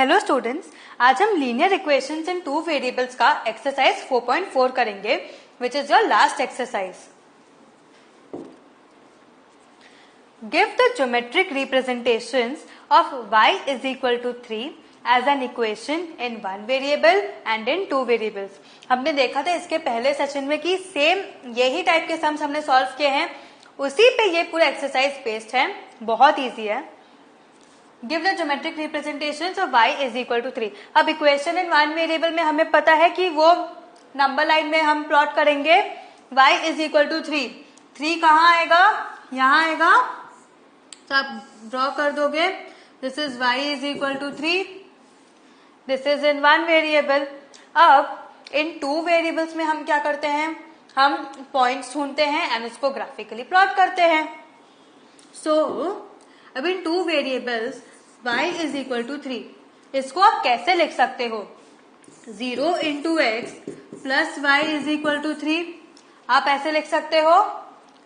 Hello students, आज हम linear equations इन two variables का एक्सरसाइज 4.4 करेंगे, which is your last exercise. Give the geometric representations of y is equal to 3 as an equation in one variable and in two variables. हमने देखा था इसके पहले session में कि सेम यही टाइप के सम्स हमने सॉल्व किए हैं, उसी पे ये पूरा एक्सरसाइज बेस्ड है. बहुत इजी है. Give the geometric representations of y is equal to 3. अब इक्वेशन इन वन वेरिएबल में हमें पता है कि वो नंबर लाइन में हम प्लॉट करेंगे y is equal to 3. 3 कहाँ आएगा? यहाँ आएगा, तो आप ड्रॉ कर दोगे. This is y is equal to 3. This is in one variable. अब इन टू वेरिएबल्स में हम क्या करते हैं? हम पॉइंट्स ढूंढते हैं एंड उसको ग्राफिकली प्लॉट करते हैं. सो अब in two variables y is equal to 3. इसको आप कैसे लिख सकते हो? 0 into x plus y is equal to 3. आप ऐसे लिख सकते हो?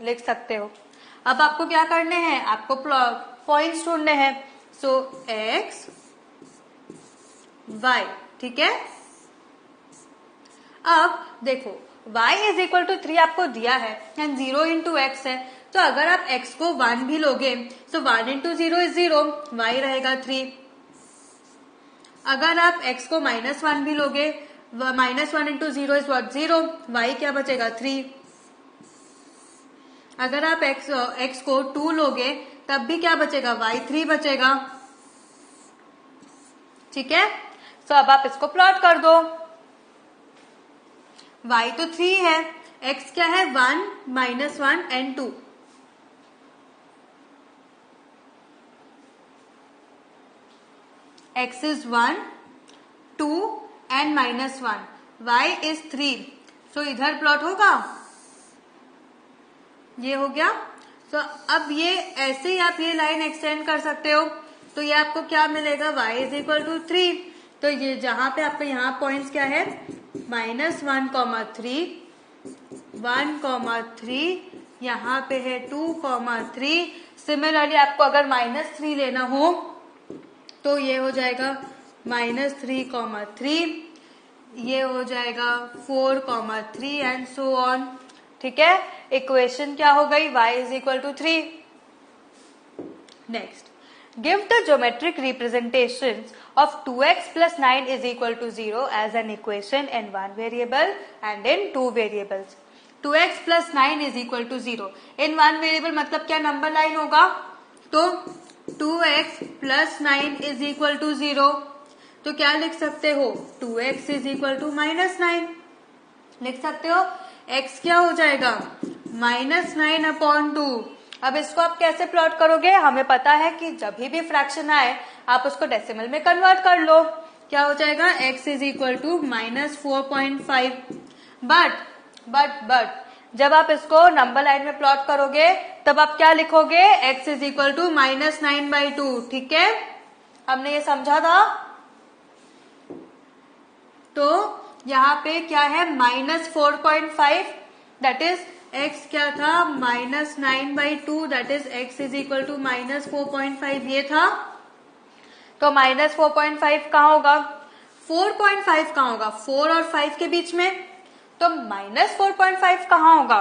लिख सकते हो. अब आपको क्या करने हैं? आपको पॉइंट्स ढूंढने हैं. सो x y, ठीक है. अब देखो y is equal to 3 आपको दिया है एंड 0 into x है, तो अगर आप x को 1 भी लोगे तो 1 into 0 is 0, y रहेगा 3. अगर आप x को -1 भी लोगे, -1 into 0 is what? 0, y क्या बचेगा? 3. अगर आप x को 2 लोगे तब भी क्या बचेगा? y 3 बचेगा. ठीक है. तो अब आप इसको प्लॉट कर दो. y तो 3 है, x क्या है? 1, -1 and 2. x is 1, 2 and -1. y is 3. So इधर प्लॉट होगा. ये हो गया. तो अब ये ऐसे ही आप ये लाइन एक्सटेंड कर सकते हो. तो ये आपको क्या मिलेगा? y is equal to 3. तो ये जहां पे आपके यहाँ पॉइंट्स क्या है? -1, 3, 1, 3, यहाँ पे है 2, 3. सिमिलरली आपको अगर -3 लेना हो तो ये हो जाएगा -3, 3. ये हो जाएगा 4, 3 एंड सो ऑन. ठीक है. इक्वेशन क्या हो गई? y is equal to 3. Next, give the geometric representations of 2x plus 9 is equal to 0 as an equation in one variable and in two variables. 2x plus 9 is equal to 0. In one variable मतलब क्या number line होगा? तो 2x plus 9 is equal to 0. तो क्या लिख सकते हो? 2x is equal to -9 लिख सकते हो. x क्या हो जाएगा? -9/2. अब इसको आप कैसे प्लॉट करोगे? हमें पता है कि जब भी फ्रैक्शन आए आप उसको डेसिमल में कन्वर्ट कर लो. क्या हो जाएगा? x is equal to -4.5. But जब आप इसको नंबर लाइन में प्लॉट करोगे तब आप क्या लिखोगे? x is equal to -9/2. ठीक है. हमने ये समझा था. तो यहाँ पे क्या है? -4.5, दैट इज x क्या था? -9/2, that is x is equal to -4.5. ये था. तो -4.5 कहाँ होगा? 4.5 कहाँ होगा? 4 और 5 के बीच में. तो -4.5 कहाँ होगा?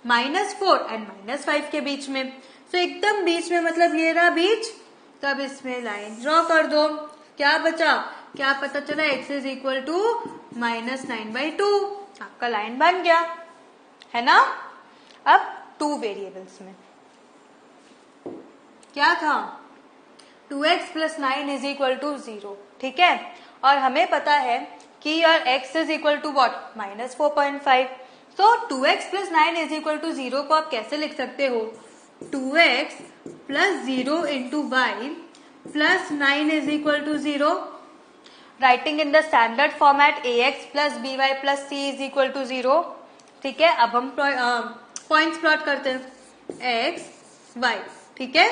-4 एंड -5 के बीच में. तो एकदम बीच में, मतलब ये रहा बीच. तब इसमें लाइन ड्रॉ कर दो. क्या बचा? क्या पता चला? x is equal to -9/2. आपका लाइन बन गया है ना. अब टू वेरिएबल्स में क्या था? 2x plus 9 is equal to 0. ठीक है. और हमें पता है कि यार x is equal to what? -4.5. तो 2x plus 9 is equal to 0 को आप कैसे लिख सकते हो? 2x plus 0 into y plus 9 is equal to 0. Writing in the standard format ax plus by plus c is equal to 0. ठीक है. अब हम पॉइंट्स प्लॉट करते हैं. x, y. ठीक है.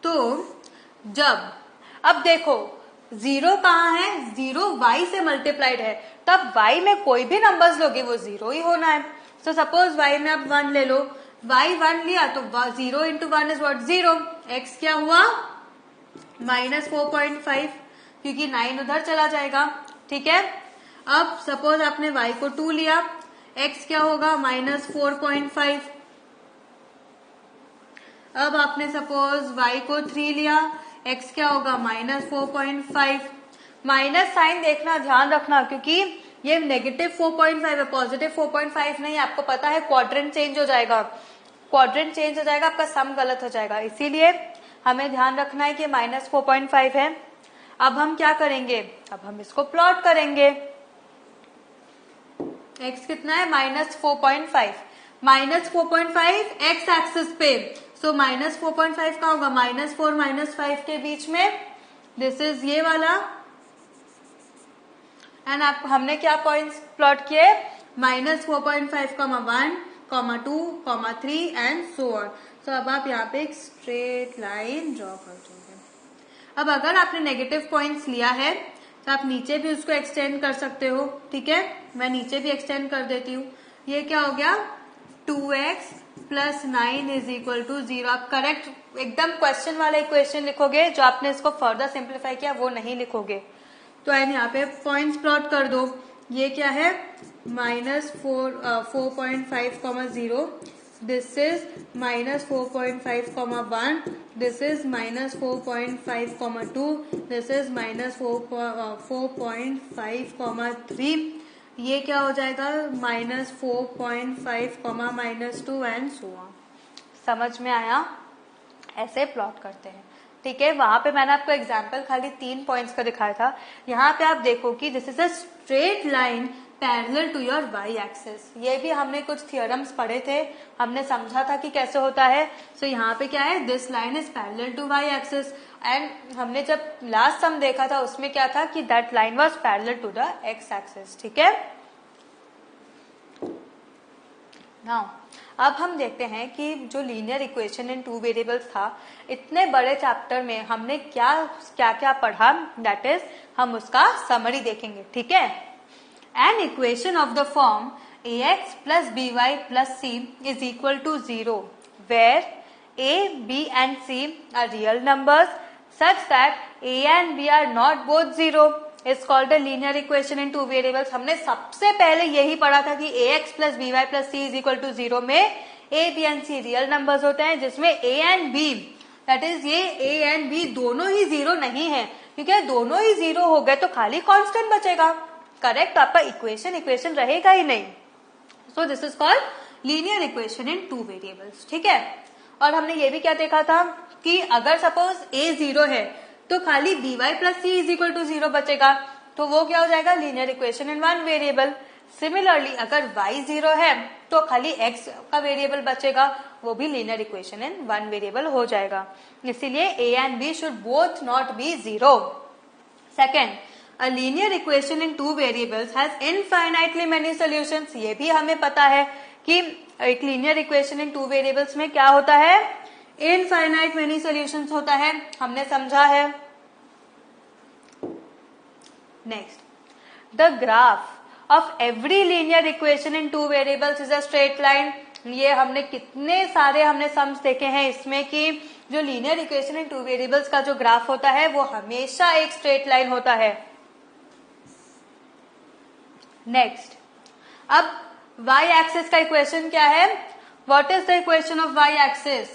तो जब अब देखो 0 कहाँ है? 0 y से मल्टीप्लाइड है, तब y में कोई भी नंबर्स लोगे वो 0 ही होना है. सो सपोज y में आप 1 ले लो, y1 लिया तो 0 इंटू 1 इज व्हाट 0, x क्या हुआ -4.5 क्योंकि 9 उधर चला जाएगा, ठीक है। अब सपोज आपने y को 2 लिया, x क्या होगा -4.5। अब आपने सपोज y को 3 लिया, x क्या होगा -4.5। माइनस साइन देखना, ध्यान रखना, क्योंकि ये नेगेटिव 4.5 है, पॉजिटिव 4.5 नहीं। आपको पता है क्वाड्रेंट चेंज हो जाएगा, क्वाड्रेंट चेंज हो जाएगा, आपका सम गलत हो जाएगा, इसीलिए हमें ध्यान रखना है कि -4.5 है। अब हम क्या करेंगे, अब हम इसको प्लॉट करेंगे। x कितना है -4.5, -4.5 x एक्सिस पे, सो -4.5 का होगा -4 -5 के बीच में, दिस इज ये वाला। एंड आप हमने क्या पॉइंट्स प्लॉट किए, -4.5, 1, 2, 3 एंड सो ऑन। सो अब आप यहाँ पे एक स्ट्रेट लाइन ड्रॉ कर दोगे। अब अगर आपने नेगेटिव पॉइंट्स लिया है तो आप नीचे भी उसको एक्सटेंड कर सकते हो, ठीक है। मैं नीचे भी एक्सटेंड कर देती हूँ। ये क्या हो गया 2x + 9 = 0। आप करेक्ट एकदम क्वेश्चन वाला इक्वेशन लिखोगे, जो आपने इसको फर्दर सिंप्लीफाई किया वो नहीं लिखोगे। तो एंड यहाँ पे पॉइंट्स प्लॉट कर दो। ये क्या है -4.5, 0, this is -4.5, 1, this is -4.5, 2, this is -4.5, 3। ये क्या हो जाएगा -4.5, -2 एंड सो ऑन। समझ में आया? ऐसे प्लॉट करते हैं, ठीक है। वहां पे मैंने आपको एग्जाम्पल खाली 3 पॉइंट्स का दिखाया था। यहाँ पे आप देखो कि this is a straight line parallel to your Y axis. ये भी हमने कुछ थियोरम्स पढ़े थे, हमने समझा था कि कैसे होता है। सो यहाँ पे क्या है, this line is parallel to Y axis, and हमने जब लास्ट सम देखा था उसमें क्या था कि that line was parallel to the X axis, ठीक है। नाउ अब हम देखते हैं कि जो लीनियर इक्वेशन इन 2 वेरिएबल्स था, इतने बड़े चैप्टर में हमने क्या क्या पढ़ा, दैट इज हम उसका समरी देखेंगे, ठीक है। An equation of the form ax + by + c = 0 where a, b and c are real numbers such that a and b are not both 0 is called a linear equation in 2 variables। हमने सबसे पहले यही पढ़ा था कि ax + by + c = 0 में a, b and c real numbers होते हैं, जिसमें a and b that is ये a and b दोनों ही 0 नहीं है, क्योंकि दोनों ही 0 हो गए तो खाली कांस्टेंट बचेगा, करेक्ट। आपका इक्वेशन रहेगा ही नहीं। So this is called linear equation in 2 variables, ठीक है। और हमने ये भी क्या देखा था कि अगर सपोज a 0 है तो खाली by + c = 0 बचेगा, तो वो क्या हो जाएगा linear equation in 1 variable. Similarly अगर y 0 है तो खाली x का वेरिएबल बचेगा, वो भी लीनियर इक्वेशन इन 1 वेरिएबल हो जाएगा। इसीलिए a and b should both not be 0। Second, a linear equation in 2 variables has infinitely many solutions। ये भी हमें पता है कि एक लीनियर इक्वेशन इन 2 वेरिएबल्स में क्या होता है, इनफाइनाइट मेनी सॉल्यूशंस होता है, हमने समझा है। Next, the graph of every linear equation in 2 variables is a straight line. ये हमने कितने सारे हमने सम्स देखे हैं इसमें कि जो लीनियर इक्वेशन इन 2 वेरिएबल्स का जो ग्राफ होता है वो हमेशा एक स्ट्रेट लाइन होता है। नेक्स्ट, अब y एक्सिस का इक्वेशन क्या है, what is the equation of y axis,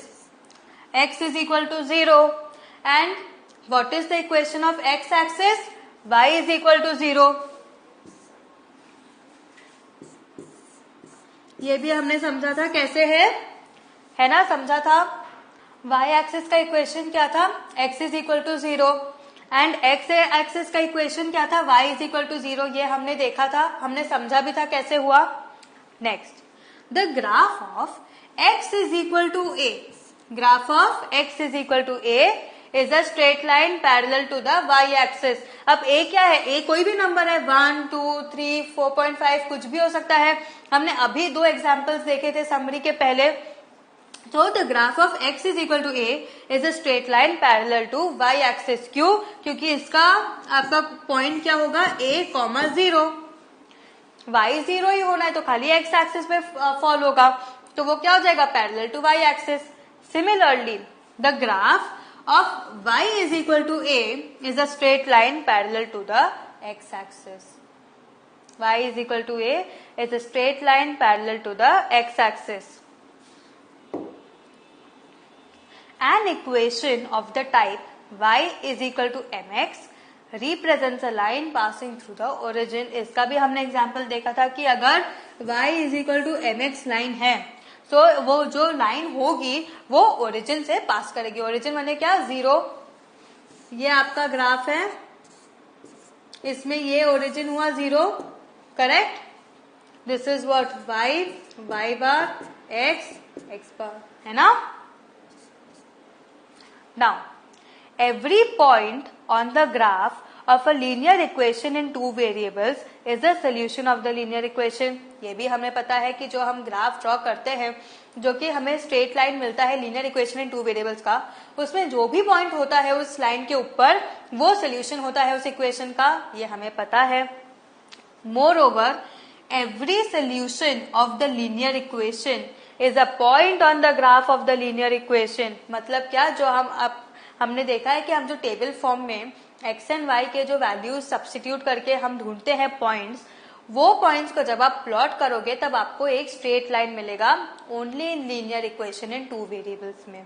x = 0 and what is the equation of x axis, y = 0। ये भी हमने समझा था कैसे है ना, समझा था। y एक्सिस का इक्वेशन क्या था, x = 0 एंड x एक्सिस का इक्वेशन क्या था, y = 0। ये हमने देखा था, हमने समझा भी था कैसे हुआ। Next, the graph of x = a, graph of x = a is a straight line parallel to the y axis. अब a क्या है, a कोई भी नंबर है, 1, 2, 3, 4.5 कुछ भी हो सकता है। हमने अभी 2 एग्जाम्पल्स देखे थे समरी के पहले। तो the graph of x = a is a straight line parallel to y axis. क्यों, क्योंकि इसका आपका पॉइंट क्या होगा a, 0। y 0 ही होना है तो खाली x एक्सिस पे फॉल होगा। तो वो क्या हो जाएगा, parallel to y axis. Similarly the graph of y is equal to a is a straight line parallel to the x axis. Y is equal to a is a straight line parallel to the x axis. An equation of the type y is equal to mx represents a line passing through the origin. इसका भी हमने example देखा था कि अगर y is equal to mx line है तो वो जो लाइन होगी वो ओरिजिन से पास करेगी। ओरिजिन माने क्या, जीरो। ये आपका ग्राफ है, इसमें ये ओरिजिन हुआ zero, correct. This is what, y bar, x बार, है ना। Now every point on the graph of a linear equation in two variables is the solution of the linear equation. ये भी हमें पता है कि जो हम ग्राफ ड्रॉ करते हैं, जो कि हमें स्ट्रेट लाइन मिलता है linear equation in two variables का, उसमें जो भी पॉइंट होता है उस लाइन के ऊपर वो सोल्यूशन होता है उस इक्वेशन का, ये हमें पता है। More over every solution of the linear equation is a point on the graph of the linear equation. मतलब क्या, जो हमने देखा है कि हम जो टेबल फॉर्म में x एंड y के जो वैल्यूज सब्स्टिट्यूट करके हम ढूंढते हैं पॉइंट्स, वो पॉइंट्स को जब आप प्लॉट करोगे तब आपको एक स्ट्रेट लाइन मिलेगा only in linear equation in two variables में।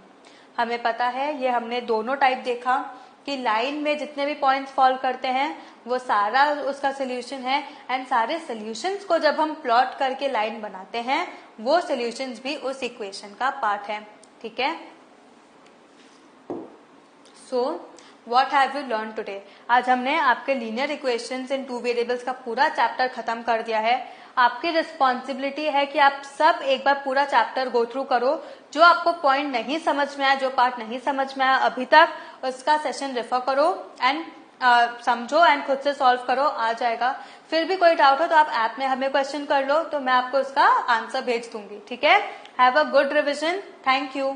हमें पता है, ये हमने दोनों टाइप देखा कि लाइन में जितने भी पॉइंट्स फॉल करते हैं वो सारा उसका सोल्यूशन है, एंड सारे सोल्यूशंस को जब हम प्लॉट करके लाइन बनाते हैं वो सोल्यूशंस भी उस इक्वेशन का पार्ट है। ठीक है, सो What have you learned today? आज हमने आपके लीनियर इक्वेशंस इन टू वेरिएबल्स का पूरा चैप्टर खत्म कर दिया है। आपकी रिस्पॉन्सिबिलिटी है कि आप सब एक बार पूरा चैप्टर गो थ्रू करो। जो आपको पॉइंट नहीं समझ में आया, जो पार्ट नहीं समझ में आया अभी तक, उसका सेशन रेफर करो एंड समझो एंड खुद से सॉल्व करो, आ जाएगा। फिर भी कोई डाउट हो तो आप ऐप में हमें क्वेश्चन कर लो, तो मैं आपको उसका आंसर भेज दूंगी। ठीक है, have a good revision, thank you.